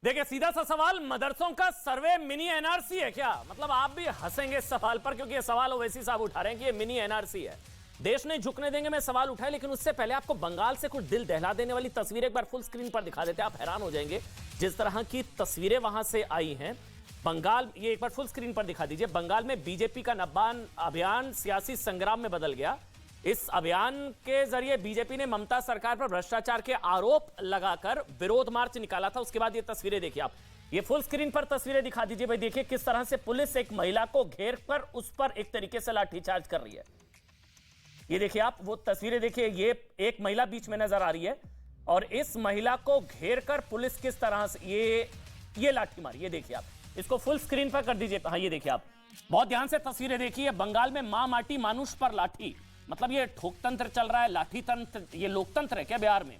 देखिए, सीधा सा सवाल, मदरसों का सर्वे मिनी एनआरसी है क्या? मतलब आप भी हंसेंगे इस सवाल पर, क्योंकि ये सवाल ओवैसी साहब उठा रहे हैं कि ये मिनी एनआरसी है। देश नहीं झुकने देंगे में सवाल उठाए, लेकिन उससे पहले आपको बंगाल से कुछ दिल दहला देने वाली तस्वीर एक बार फुल स्क्रीन पर दिखा देते हैं। आप हैरान हो जाएंगे जिस तरह की तस्वीरें वहां से आई हैं। बंगाल, ये एक बार फुल स्क्रीन पर दिखा दीजिए। बंगाल में बीजेपी का नब्बान अभियान सियासी संग्राम में बदल गया। इस अभियान के जरिए बीजेपी ने ममता सरकार पर भ्रष्टाचार के आरोप लगाकर विरोध मार्च निकाला था। उसके बाद ये तस्वीरें देखिए आप, ये फुल स्क्रीन पर तस्वीरें दिखा दीजिए भाई। देखिए किस तरह से पुलिस एक महिला को घेर कर उस पर एक तरीके से लाठीचार्ज कर रही है। ये देखिए आप, वो तस्वीरें देखिए, ये एक महिला बीच में नजर आ रही है और इस महिला को घेर कर पुलिस किस तरह से ये लाठी मारी। ये देखिए आप, इसको फुल स्क्रीन पर कर दीजिए। हाँ, ये देखिए आप, बहुत ध्यान से तस्वीरें देखिए। बंगाल में मां माटी मानुष पर लाठी, मतलब ये ठोकतंत्र चल रहा है, लाठी तंत्र, ये लोकतंत्र है क्या बिहार में?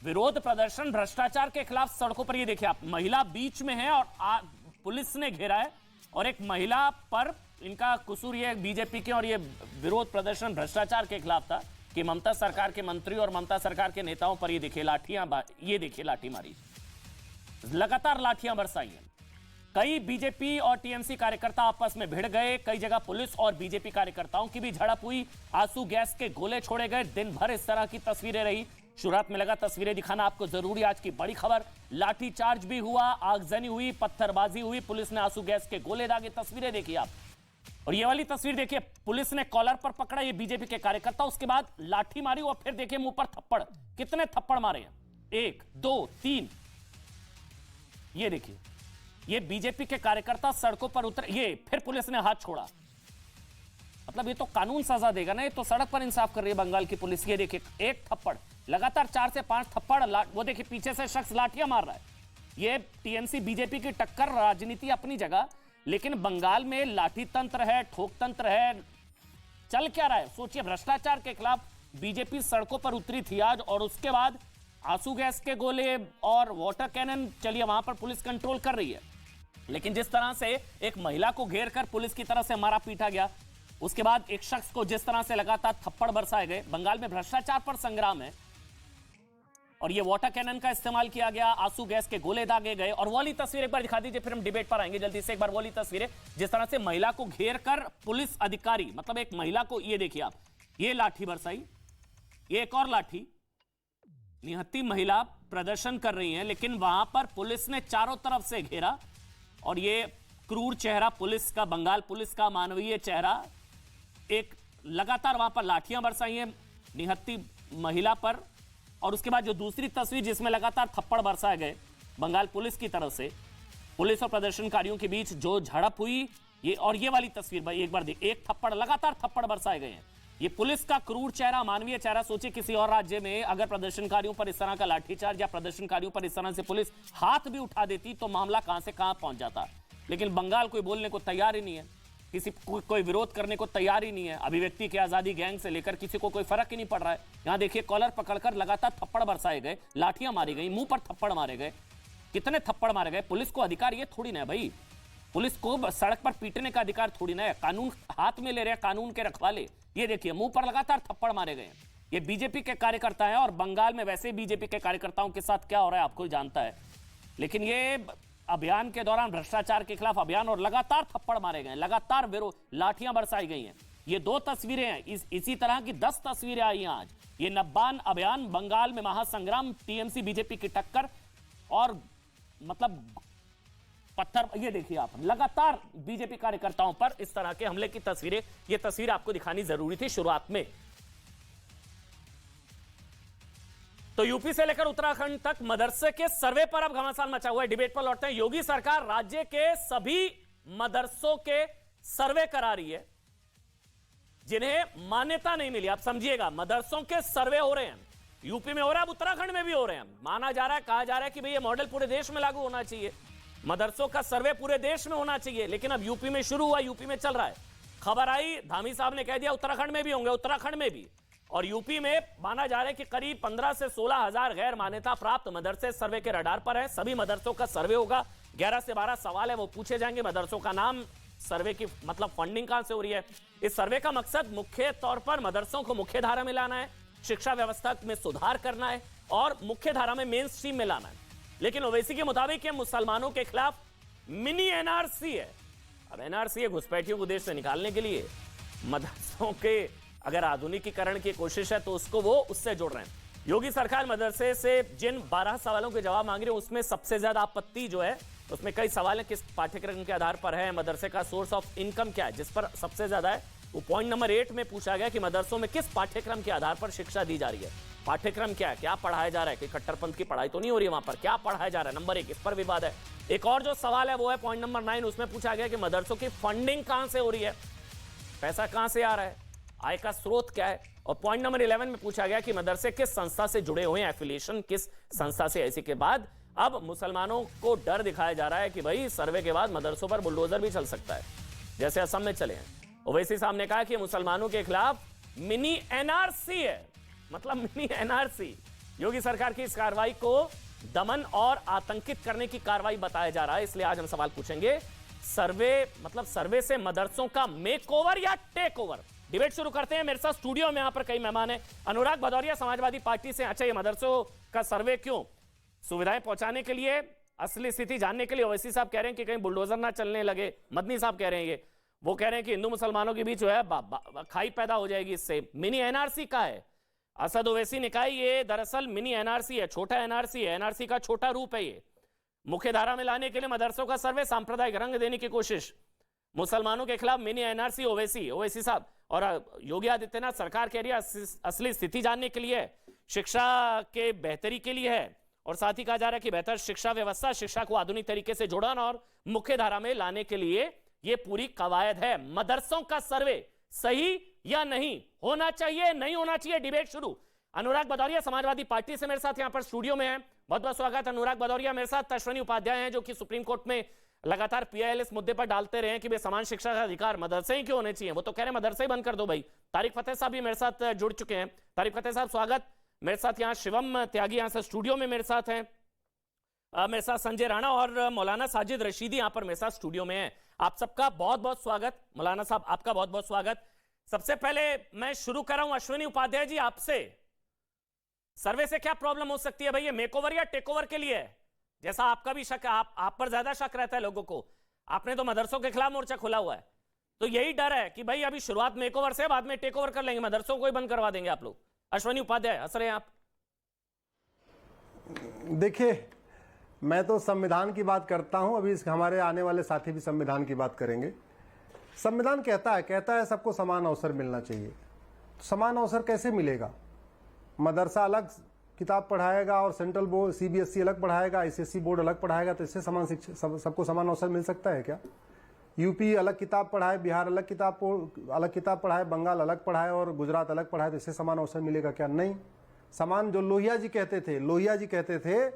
विरोध प्रदर्शन भ्रष्टाचार के खिलाफ सड़कों पर। ये देखिए आप, महिला बीच में है और पुलिस ने घेरा है और एक महिला पर इनका कसूर, ये बीजेपी के, और ये विरोध प्रदर्शन भ्रष्टाचार के खिलाफ था कि ममता सरकार के मंत्री और ममता सरकार के नेताओं पर ये देखिए लाठियां, ये देखिए लाठी मारी, लगातार लाठियां बरसाई हैं। कई बीजेपी और टीएमसी कार्यकर्ता आपस में भिड़ गए। कई जगह पुलिस और बीजेपी कार्यकर्ताओं की भी झड़प हुई। आंसू गैस के गोले छोड़े गए। दिन भर इस तरह की तस्वीरें रही। शुरुआत में लगा तस्वीरें दिखाना आपको जरूरी। आज की बड़ी खबर, लाठीचार्ज भी हुआ, आगजनी हुई, पत्थरबाजी हुई, पुलिस ने आंसू गैस के गोले दागे। तस्वीरें देखिए आप, और ये वाली तस्वीर देखिए, पुलिस ने कॉलर पर पकड़ा ये बीजेपी के कार्यकर्ता, उसके बाद लाठी मारी और फिर देखिए मुंह पर थप्पड़। कितने थप्पड़ मारे हैं? 1 2 3। ये देखिए, ये बीजेपी के कार्यकर्ता सड़कों पर उतरे, ये फिर पुलिस ने हाथ छोड़ा। मतलब ये तो कानून सजा देगा ना, ये तो सड़क पर इंसाफ कर रही है बंगाल की पुलिस। ये देखिए, एक थप्पड़, लगातार 4 से 5 थप्पड़। वो देखिए पीछे से शख्स लाठियां मार रहा है। ये टीएमसी बीजेपी की टक्कर, राजनीति अपनी जगह, लेकिन बंगाल में लाठी तंत्र है, ठोक तंत्र है। चल क्या रहा है सोचिए। भ्रष्टाचार के खिलाफ बीजेपी सड़कों पर उतरी थी आज, और उसके बाद आंसू गैस के गोले और वाटर कैनन, चलिए वहां पर पुलिस कंट्रोल कर रही है, लेकिन जिस तरह से एक महिला को घेर कर पुलिस की तरफ से मारा पीटा गया, उसके बाद एक शख्स को जिस तरह से लगातार थप्पड़ बरसाए गए। बंगाल में भ्रष्टाचार पर संग्राम है और ये वाटर कैनन का इस्तेमाल किया गया, आंसू गैस के गोले दागे गए। और वाली तस्वीर एक बार दिखा दीजिए, फिर हम डिबेट पर आएंगे जल्दी से। एक बार वाली तस्वीरें, जिस तरह से महिला को घेर कर पुलिस अधिकारी, मतलब एक महिला को, ये देखिए आप, ये लाठी बरसाई, ये एक और लाठी। निहत्थी महिला प्रदर्शन कर रही है, लेकिन वहां पर पुलिस ने चारों तरफ से घेरा और ये क्रूर चेहरा पुलिस का, बंगाल पुलिस का मानवीय चेहरा, एक लगातार वहां पर लाठियां बरसाई हैं निहत्थी महिला पर। और उसके बाद जो दूसरी तस्वीर जिसमें लगातार थप्पड़ बरसाए गए बंगाल पुलिस की तरफ से, पुलिस और प्रदर्शनकारियों के बीच जो झड़प हुई, ये, और ये वाली तस्वीर भाई एक बार देख, एक थप्पड़, लगातार थप्पड़ बरसाए गए हैं। ये पुलिस का क्रूर चेहरा, मानवीय चेहरा। सोचिए किसी और राज्य में अगर प्रदर्शनकारियों पर इस तरह का लाठीचार्ज या प्रदर्शनकारियों पर इस तरह से पुलिस हाथ भी उठा देती तो मामला कहां से कहां पहुंच जाता। लेकिन बंगाल कोई बोलने को तैयार ही नहीं है, किसी कोई विरोध करने को तैयार ही नहीं है। अभिव्यक्ति की आजादी, गैंग से लेकर किसी को कोई फर्क ही नहीं पड़ रहा है। यहां देखिए, कॉलर पकड़कर लगातार थप्पड़ बरसाए गए, लाठियां मारी गई, मुंह पर थप्पड़ मारे गए। कितने थप्पड़ मारे गए? पुलिस को अधिकार ये थोड़ी ना है भाई, पुलिस को सड़क पर पीटने का अधिकार थोड़ी ना है। कानून हाथ में ले रहे हैं, कानून के रखवाले। ये देखिए, मुंह पर लगातार थप्पड़ मारे गए। ये बीजेपी के कार्यकर्ता हैं और बंगाल में वैसे बीजेपी के कार्यकर्ताओं के साथ क्या हो रहा है आपको जानता है। लेकिन ये अभियान के दौरान, भ्रष्टाचार के खिलाफ अभियान, और लगातार थप्पड़ मारे गए, लगातार विरोध, लाठियां बरसाई गई हैं। ये 2 तस्वीरें हैं, इसी तरह की 10 तस्वीरें आई हैं आज। ये नब्बान अभियान, बंगाल में महासंग्राम, टीएमसी बीजेपी की टक्कर, और मतलब पत्थर। ये देखिए आप, लगातार बीजेपी कार्यकर्ताओं पर इस तरह के हमले की तस्वीरें। ये तस्वीर आपको दिखानी जरूरी थी शुरुआत में। तो यूपी से लेकर उत्तराखंड तक मदरसे के सर्वे पर अब घमासान मचा हुआ है। डिबेट पर लौटते हैं। योगी सरकार राज्य के सभी मदरसों के सर्वे करा रही है जिन्हें मान्यता नहीं मिली। आप समझिएगा, मदरसों के सर्वे हो रहे हैं, यूपी में हो रहा है, अब उत्तराखंड में भी हो रहे हैं। माना जा रहा है, कहा जा रहा है कि भाई ये मॉडल पूरे देश में लागू होना चाहिए, मदरसों का सर्वे पूरे देश में होना चाहिए। लेकिन अब यूपी में शुरू हुआ, यूपी में चल रहा है। खबर आई, धामी साहब ने कह दिया उत्तराखंड में भी होंगे, उत्तराखंड में भी। और यूपी में माना जा रहा है कि करीब 15 से 16 हजार गैर मान्यता प्राप्त मदरसे सर्वे के रडार पर है। सभी मदरसों का सर्वे होगा। 11 से 12 सवाल है, वो पूछे जाएंगे। मदरसों का नाम, सर्वे की मतलब फंडिंग कहां से हो रही है। इस सर्वे का मकसद मुख्य तौर पर मदरसों को मुख्य धारा में लाना है, शिक्षा व्यवस्था में सुधार करना है और मुख्य धारा में मेन स्ट्रीम में लाना है। लेकिन ओवैसी के मुताबिक ये मुसलमानों के खिलाफ मिनी एनआरसी है। अब एनआरसी है घुसपैठियों को देश से निकालने के लिए, मदरसों के अगर आधुनिकीकरण की कोशिश है तो उसको वो उससे जोड़ रहे हैं। योगी सरकार मदरसे से जिन 12 सवालों के जवाब मांग रही है उसमें सबसे ज्यादा आपत्ति जो है, उसमें कई सवाल है किस पाठ्यक्रम के आधार पर है, मदरसे का सोर्स ऑफ इनकम क्या है, जिस पर सबसे ज्यादा है वो पॉइंट नंबर 8 में पूछा गया कि मदरसों में किस पाठ्यक्रम के आधार पर शिक्षा दी जा रही है। पाठ्यक्रम क्या है, क्या पढ़ाया जा रहा है, कि कट्टरपंथ की पढ़ाई तो नहीं हो रही है वहां पर, क्या पढ़ाया जा रहा है, नंबर 1 इस पर विवाद है। एक और जो सवाल है वो है पॉइंट नंबर 9, उसमें पूछा गया कि मदरसों की फंडिंग कहां से हो रही है, पैसा कहां से आ रहा है, आय का स्रोत क्या है। और पॉइंट नंबर 11 में पूछा गया कि मदरसे किस संस्था से जुड़े हुए हैं, एफिलिएशन किस संस्था से। ऐसे के बाद अब मुसलमानों को डर दिखाया जा रहा है कि भाई सर्वे के बाद मदरसों पर बुलडोजर भी चल सकता है, जैसे असम में चले हैं। ओवैसी साहब ने कहा कि मुसलमानों के खिलाफ मिनी एनआरसी है, मतलब मिनी एनआरसी। योगी सरकार की इस कार्रवाई को दमन और आतंकित करने की कार्रवाई बताया जा रहा है। इसलिए आज हम सवाल पूछेंगे, सर्वे मतलब सर्वे से मदरसों का मेकओवर या टेक ओवर। डिबेट शुरू करते हैं। मेरे साथ स्टूडियो में यहां पर कई मेहमान हैं। अनुराग भदौरिया समाजवादी पार्टी से। अच्छा, ये मदरसों का सर्वे क्यों? सुविधाएं पहुंचाने के लिए, असली स्थिति जानने के लिए। ओवैसी साहब कह रहे हैं कि कहीं बुलडोजर ना चलने लगे। मदनी साहब कह रहे हैं ये, वो कह रहे हैं कि हिंदू मुसलमानों के बीच जो है खाई पैदा हो जाएगी इससे। मिनी एनआरसी का है। असद ओवैसी ने कहा ये दरअसल मिनी एनआरसी है, छोटा एनआरसी है, एनआरसी का छोटा रूप है। ये मुख्य धारा में लाने के लिए मदरसों का सर्वे, सांप्रदायिक रंग देने की कोशिश, मुसलमानों के खिलाफ मिनी एनआरसी। ओवैसी साहब और योगी आदित्यनाथ सरकार कह रही है असली स्थिति जानने के लिए, शिक्षा के बेहतरी के लिए है, और साथ ही कहा जा रहा है कि बेहतर शिक्षा व्यवस्था, शिक्षा को आधुनिक तरीके से जोड़ना और मुख्य धारा में लाने के लिए ये पूरी कवायद है। मदरसों का सर्वे सही या नहीं, होना चाहिए नहीं होना चाहिए, डिबेट शुरू। अनुराग भदौरिया समाजवादी पार्टी से मेरे साथ यहां पर स्टूडियो में है। बहुत बहुत स्वागत। अनुराग भदौरिया मेरे साथ अश्विनी उपाध्याय हैं, जो कि सुप्रीम कोर्ट में लगातार पीआईएल इस मुद्दे पर डालते रहे हैं कि भाई समान शिक्षा का अधिकार मदरसे ही क्यों होने चाहिए। वो तो कह रहे हैं मदरसे ही बंद कर दो भाई। तारिक फतेह साहब भी मेरे साथ जुड़ चुके हैं। तारिक फतेह साहब स्वागत। मेरे साथ यहाँ शिवम त्यागी यहाँ से स्टूडियो में मेरे साथ हैं। मेरे साथ संजय राणा और मौलाना साजिद रशीदी यहाँ पर मेरे साथ स्टूडियो में है। आप सबका बहुत बहुत स्वागत। मौलाना साहब आपका बहुत बहुत स्वागत। सबसे पहले मैं शुरू कर रहा हूं अश्विनी उपाध्याय जी आपसे। सर्वे से क्या प्रॉब्लम हो सकती है भाई, ये मेकओवर या टेकओवर के लिए है? जैसा आपका भी शक है, आप पर ज्यादा शक रहता है लोगों को, आपने तो मदरसों के खिलाफ मोर्चा खोला हुआ है, तो यही डर है कि भाई अभी शुरुआत मेकओवर से, बाद में टेकओवर कर लेंगे, मदरसों को ही बंद करवा देंगे आप लोग। अश्विनी उपाध्याय हंस रहे हैं आप। देखिए, मैं तो संविधान की बात करता हूं, अभी हमारे आने वाले साथी भी संविधान की बात करेंगे। संविधान कहता है सबको समान अवसर मिलना चाहिए। तो समान अवसर कैसे मिलेगा? मदरसा अलग किताब पढ़ाएगा और सेंट्रल बोर्ड सीबीएसई अलग पढ़ाएगा, आईसीएसई बोर्ड अलग पढ़ाएगा, तो इससे समान शिक्षा सबको समान अवसर मिल सकता है क्या? यूपी अलग किताब पढ़ाए, बिहार अलग किताब पढ़ाए, बंगाल अलग पढ़ाए और गुजरात अलग पढ़ाए, तो इससे समान अवसर मिलेगा क्या? नहीं। समान जो लोहिया जी कहते थे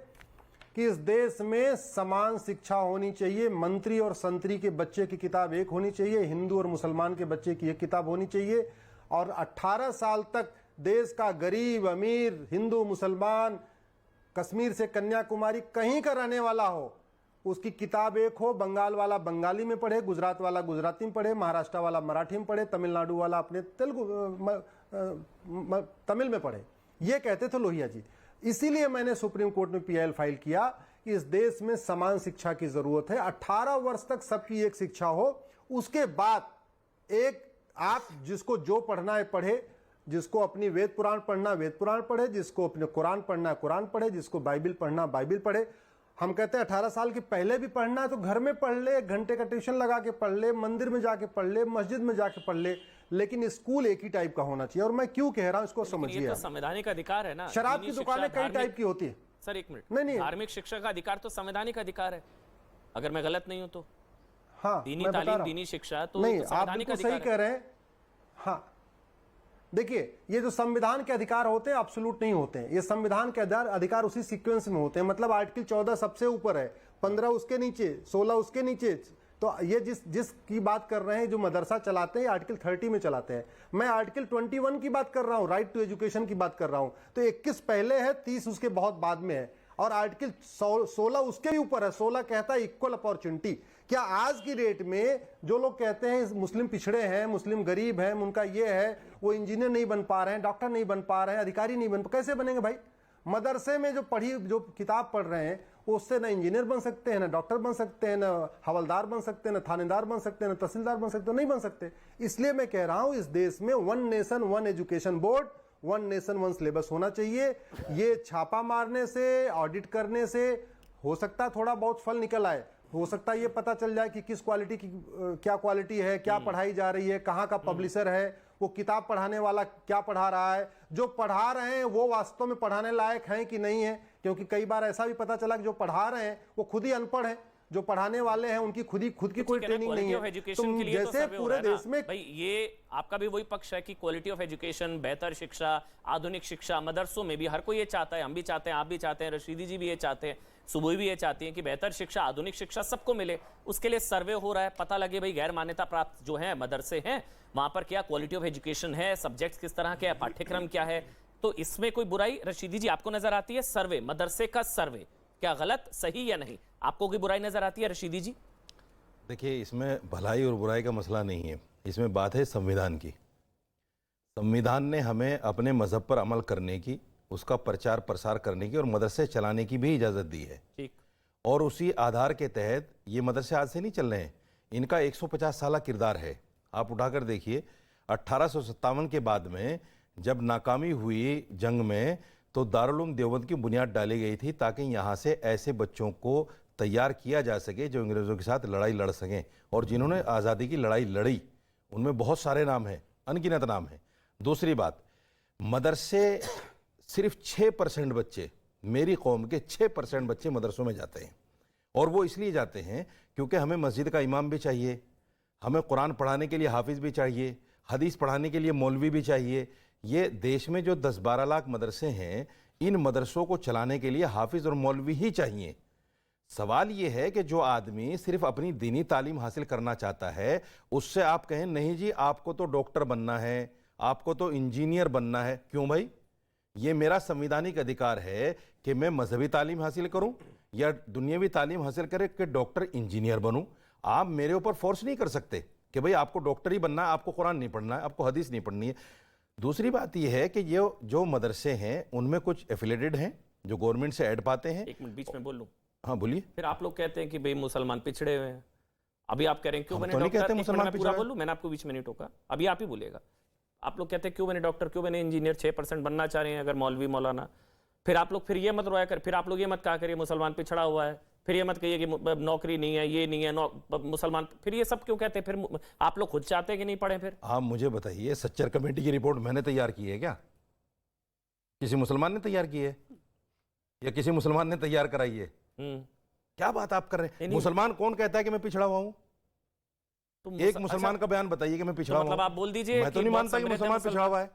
कि इस देश में समान शिक्षा होनी चाहिए, मंत्री और संतरी के बच्चे की किताब एक होनी चाहिए, हिंदू और मुसलमान के बच्चे की एक किताब होनी चाहिए, और 18 साल तक देश का गरीब अमीर, हिंदू मुसलमान, कश्मीर से कन्याकुमारी कहीं का रहने वाला हो, उसकी किताब एक हो। बंगाल वाला बंगाली में पढ़े, गुजरात वाला गुजराती में पढ़े, महाराष्ट्र वाला मराठी में पढ़े, तमिलनाडु वाला अपने तमिल में पढ़े। ये कहते थे लोहिया जी। इसीलिए मैंने सुप्रीम कोर्ट में पीआईएल फाइल किया कि इस देश में समान शिक्षा की जरूरत है। 18 वर्ष तक सबकी एक शिक्षा हो, उसके बाद एक आप जिसको जो पढ़ना है पढ़े, जिसको अपनी वेद पुराण पढ़ना वेद पुराण पढ़े, जिसको अपने कुरान पढ़ना कुरान पढ़े, जिसको बाइबिल पढ़ना बाइबिल पढ़े। हम कहते हैं 18 साल के पहले भी पढ़ना है तो घर में पढ़ ले, 1 घंटे का ट्यूशन लगा के पढ़ ले, मंदिर में जाके पढ़ ले, मस्जिद में जाके पढ़ ले, लेकिन स्कूल एक ही टाइप का होना चाहिए। और मैं क्यों कह रहा हूं इसको समझिए। तो संवैधानिक अधिकार है ना। शराब की दुकानें कई टाइप की होती है सर। एक मिनट, नहीं, धार्मिक शिक्षा का अधिकार तो संवैधानिक अधिकार है, अगर मैं गलत नहीं हूं तो। हाँ, दीनी तालीम, दीनी शिक्षा तो नहीं, आप बिल्कुल सही कह रहे हैं। हाँ, देखिए, ये जो संविधान के अधिकार होते हैं एब्सोल्यूट नहीं होते हैं। ये संविधान के अधिकार उसी सीक्वेंस में होते हैं। मतलब आर्टिकल 14 सबसे ऊपर है, 15 उसके नीचे, 16 उसके नीचे। तो ये जिस की बात कर रहे हैं, जो मदरसा चलाते हैं, आर्टिकल 30 में चलाते हैं। मैं आर्टिकल 21 की बात कर रहा हूं, राइट टू एजुकेशन की बात कर रहा हूं। तो 21 पहले है, 30 उसके बहुत बाद में है, और आर्टिकल 16 उसके भी ऊपर है। 16 कहता है इक्वल अपॉर्चुनिटी। क्या आज की डेट में जो लोग कहते हैं मुस्लिम पिछड़े हैं, मुस्लिम गरीब हैं, उनका ये है, वो इंजीनियर नहीं बन पा रहे हैं, डॉक्टर नहीं बन पा रहे हैं, अधिकारी नहीं बन, कैसे बनेंगे भाई? मदरसे में जो किताब पढ़ रहे हैं वो उससे ना इंजीनियर बन सकते हैं, ना डॉक्टर बन सकते हैं, ना हवलदार बन सकते हैं, ना थानेदार बन सकते हैं, ना तहसीलदार बन सकते हैं, नहीं बन सकते। इसलिए मैं कह रहा हूं इस देश में one nation one education board, one nation one syllabus होना चाहिए। ये छापा मारने से, ऑडिट करने से हो सकता है थोड़ा बहुत फल निकल आए, हो सकता है ये पता चल जाए कि किस क्वालिटी की क्या क्वालिटी है, क्या पढ़ाई जा रही है, कहाँ का पब्लिशर है, वो किताब पढ़ाने वाला क्या पढ़ा रहा है, जो पढ़ा रहे हैं वो वास्तव में पढ़ाने लायक हैं कि नहीं है। क्योंकि कई बार ऐसा भी पता चला कि जो पढ़ा रहे हैं वो खुद ही अनपढ़ हैं, जो पढ़ाने वाले हैं उनकी खुद की कोई ट्रेनिंग नहीं है। एजुकेशन के लिए तो जैसे पूरे देश में भाई ये आपका भी वही पक्ष है कि क्वालिटी ऑफ एजुकेशन, बेहतर शिक्षा, आधुनिक शिक्षा मदरसों में भी हर कोई ये चाहता है, हम भी चाहते हैं, आप भी चाहते हैं, रशीदी जी भी ये चाहते हैं, सुबह भी ये चाहती हैं कि बेहतर शिक्षा, आधुनिक शिक्षा सबको मिले। उसके लिए सर्वे हो रहा है, पता लगे भाई गैर मान्यता प्राप्त जो है मदरसे हैं वहां पर क्या क्वालिटी ऑफ एजुकेशन है, सब्जेक्ट्स किस तरह के, पाठ्यक्रम क्या है। तो इसमें कोई बुराई रशीदी जी आपको नजर आती है? सर्वे, मदरसे का सर्वे क्या गलत, सही या नहीं, आपको कोई बुराई नजर आती है रशीदी जी? देखिए, इसमें भलाई और बुराई का मसला नहीं है, इसमें बात है संविधान की। संविधान ने हमें अपने मजहब पर अमल करने की, उसका प्रचार प्रसार करने की और मदरसे चलाने की भी इजाज़त दी है। ठीक। और उसी आधार के तहत ये मदरसे आज से नहीं चल रहे हैं, इनका 150 साल किरदार है। आप उठाकर देखिए, 1857 के बाद में जब नाकामी हुई जंग में तो दारुल उलूम देवबंद की बुनियाद डाली गई थी ताकि यहाँ से ऐसे बच्चों को तैयार किया जा सके जो अंग्रेज़ों के साथ लड़ाई लड़ सकें। और जिन्होंने आज़ादी की लड़ाई लड़ी उनमें बहुत सारे नाम हैं, अनगिनत नाम हैं। दूसरी बात, मदरसे सिर्फ 6% बच्चे, मेरी कौम के 6% बच्चे मदरसों में जाते हैं। और वो इसलिए जाते हैं क्योंकि हमें मस्जिद का इमाम भी चाहिए, हमें कुरान पढ़ाने के लिए हाफिज़ भी चाहिए, हदीस पढ़ाने के लिए मौलवी भी चाहिए। ये देश में जो 10-12 लाख मदरसे हैं, इन मदरसों को चलाने के लिए हाफिज़ और मौलवी ही चाहिए। सवाल ये है कि जो आदमी सिर्फ अपनी दीनी तालीम हासिल करना चाहता है, उससे आप कहें नहीं जी आपको तो डॉक्टर बनना है, आपको तो इंजीनियर बनना है। क्यों भाई? ये मेरा संवैधानिक अधिकार है कि मैं मजहबी तालीम हासिल करूं या दुनियावी तालीम हासिल करे कि डॉक्टर इंजीनियर बनूं। आप मेरे ऊपर फोर्स नहीं कर सकते कि भाई आपको डॉक्टर ही बनना है, आपको कुरान नहीं पढ़ना है, आपको हदीस नहीं पढ़नी है। दूसरी बात यह है कि ये जो मदरसे हैं उनमें कुछ एफिलेटेड हैं जो गवर्नमेंट से ऐड पाते हैं। एक मिनट बीच में बोल लूं? हाँ बोलिए। फिर आप लोग कहते हैं कि भाई मुसलमान पिछड़े हुए हैं, अभी आप कह रहे हैं क्यों बने तो नहीं डॉक्टर? कहते मुसलमान पूरा बोलूं, मैंने आपको बीच में नहीं टोका, अभी आप ही बोलिएगा। आप लोग कहते हैं क्यों बने डॉक्टर, क्यों बने इंजीनियर, 6% बनना चाह रहे हैं अगर मौलवी मौलाना। फिर आप लोग फिर ये मत रोया कर, फिर आप लोग ये मत कहा करिए मुसलमान पिछड़ा हुआ है, फिर ये मत कहिए कि नौकरी नहीं है, ये नहीं है मुसलमान, फिर ये सब क्यों कहते हैं? फिर आप लोग खुद चाहते हैं कि नहीं पढ़े? फिर आप मुझे बताइए, सच्चर कमेटी की रिपोर्ट मैंने तैयार की है क्या? किसी मुसलमान ने तैयार की है या किसी मुसलमान ने तैयार कराई है? क्या बात आप कर रहे हैं? मुसलमान कौन कहता है कि मैं पिछड़ा हुआ हूं? एक मुसलमान का बयान बताइए कि मैं पिछड़ा हुआ हूं। मतलब आप बोल दीजिए। मैं तो नहीं मानता कि मुसलमान पिछड़ा हुआ है।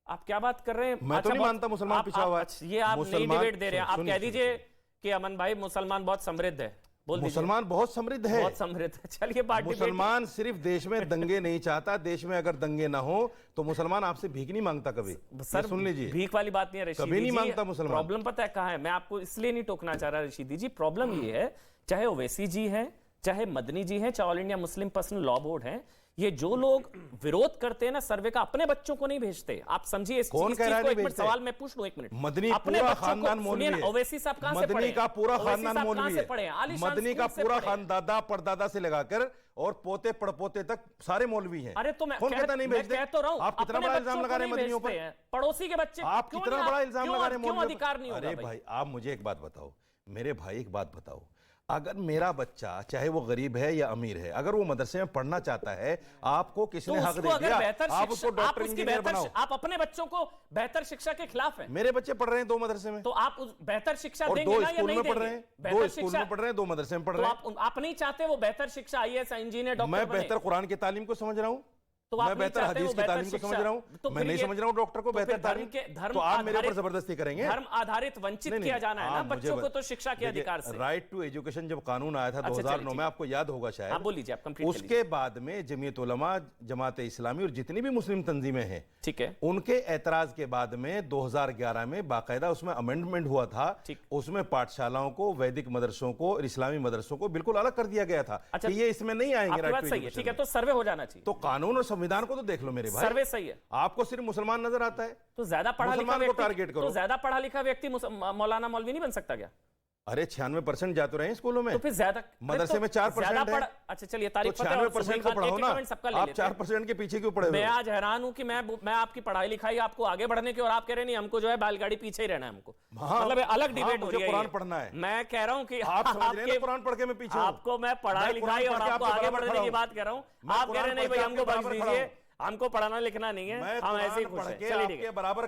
आप क्या बात कर रहे हैं? मैं तो नहीं मानता मुसलमान पिछड़ा हुआ है। ये आप नई डिबेट दे रहे हैं। आप कह दीजिए कि अमन भाई मुसलमान बहुत समृद्ध है, बोल दीजिए। मुसलमान बहुत समृद्ध है, बहुत समृद्ध है। चलिए बात। मुसलमान सिर्फ देश में दंगे नहीं चाहता, देश में अगर दंगे ना हो तो मुसलमान आपसे भीख नहीं मांगता कभी। सर सुन लीजिए, भीख वाली बात नहीं है रशीदी जी, कभी नहीं मांगता मुसलमान। प्रॉब्लम पता है कहां है? मैं आपको इसलिए नहीं टोकना चाह रहा रशीदी जी, प्रॉब्लम ये है, चाहे ओवैसी जी है, चाहे मदनी जी हैं, चाहे all India Muslim personal law board है, ये जो लोग विरोध करते हैं ना सर्वे का, अपने बच्चों को नहीं भेजते। आप समझिए इस कौन चीज कह रहा को। है? एक मिनट सवाल मैं पूछ लूं, एक मिनट। मदनी अपने पूरा बच्चों को खानदान मौलवी है। ओवैसी साहब कहां से पढ़े? मदनी का पूरा ओवैसी खानदान साहब मौलवी कहां है। से पढ़े? आलीशान मदनी का स्कूल से पूरा पढ़े। खानदादा परदादा से लगाकर और पोते पड़पोते तक सारे मौलवी हैं। अरे तो मैं कौन कहता नहीं भेजते? कह तो रहा हूं, आप कितना अपने बड़ा इल्जाम बच्चों लगा को रहे हैं नहीं मदनियों पर? भेजते हैं। पड़ोसी के बच्चे आप क्यों कितना नहीं? बड़ा इल्जाम लगा रहे हैं क्यों मौलवियों पर? अधिकार नहीं होगा? अरे भाई आप मुझे एक बात बताओ, मेरे भाई एक बात बताओ, अगर मेरा बच्चा चाहे वो गरीब है या अमीर है, अगर वो मदरसे में पढ़ना चाहता है, आपको किसने हक दे दिया? आप उसको डॉक्टर इंजीनियर बनाओ। आप अपने बच्चों को बेहतर शिक्षा के खिलाफ है। मेरे बच्चे पढ़ रहे हैं 2 मदरसे में, तो आप बेहतर शिक्षा और देंगे 2 ना या स्कूल नहीं में पढ़ रहे देंगे? हैं, 2 स्कूल में पढ़ रहे हैं, 2 मदरसे में पढ़ रहे हैं। तो आप नहीं चाहते वो बेहतर शिक्षा, आईएएस, इंजीनियर, डॉक्टर मैं बने? बेहतर कुरान की तालीम को समझ रहा हूँ, तो मैं बेहतर हदीस की तालीम को समझ रहा हूँ, मैं नहीं समझ रहा हूँ डॉक्टर को बेहतर तालीम। तो आप मेरे ऊपर जबरदस्ती करेंगे? धर्म आधारित वंचित किया जाना है ना बच्चों को तो शिक्षा के अधिकार से। राइट टू एजुकेशन जब कानून आया था 2009 में, आपको याद होगा शायद। आप बोल लीजिए, आप कंप्लीट कर उसके बाद में जमीयत उलमा, जमात इस्लामी और जितनी भी मुस्लिम तंजीमें हैं, ठीक है, उनके एतराज के बाद में 2011 में बाकायदा उसमें अमेंडमेंट हुआ था। उसमें पाठशालाओं को, वैदिक मदरसों को और इस्लामी मदरसों को बिल्कुल अलग कर दिया गया था। अच्छा, ये इसमें नहीं आएंगे। राइट टू एजुकेशन, ठीक है, तो सर्वे हो जाना चाहिए। तो कानून और संविधान को तो देख लो मेरे भाई, सर्वे सही है। आपको सिर्फ मुसलमान नजर आता है तो ज्यादा पढ़ा लिखा व्यक्ति, टारगेट करो। तो ज्यादा पढ़ा लिखा व्यक्ति मौलाना मौलवी नहीं बन सकता क्या? अरे 96% जा तो रहे हैं स्कूलों में, तो फिर ज्यादा मदरसे में 4% है। अच्छा चलिए तो तारीफ फतेह और 96% सुहेल को खान, पढ़ाओ एक ना, कमेंट सबका ले आप लेते हैं। 4% के पीछे क्यों पड़े हुए मैं हो? आज हैरान हूं कि मैं आपकी पढ़ाई लिखाई आपको आगे बढ़ने की, और आप कह रहे नहीं हमको जो है बैलगाड़ी पीछे ही रहना है हमको। हाँ, मतलब अलग डिबेट हो मुझे रही है कुरान ये। पढ़ना है। मैं कह रहा हूं कि आप समझ रहे हैं ना कुरान पढ़ के मैं पीछे हूं? आपको मैं पढ़ाई मैं कुरान लिखाई और पढ़ के आपको आपके आगे बराबर बढ़ने खड़ा की हूं। बात कर रहा हूं। मैं आप कह कुरान रहे नहीं पढ़ भाई के हमको आपके बख्श बराबर खड़ा दीजिए, हूं। हमको पढ़ाना लिखना नहीं है, मैं हम ऐसे ही कुरान खुश पढ़ हैं। के चलिए ठीक आपके है। बराबर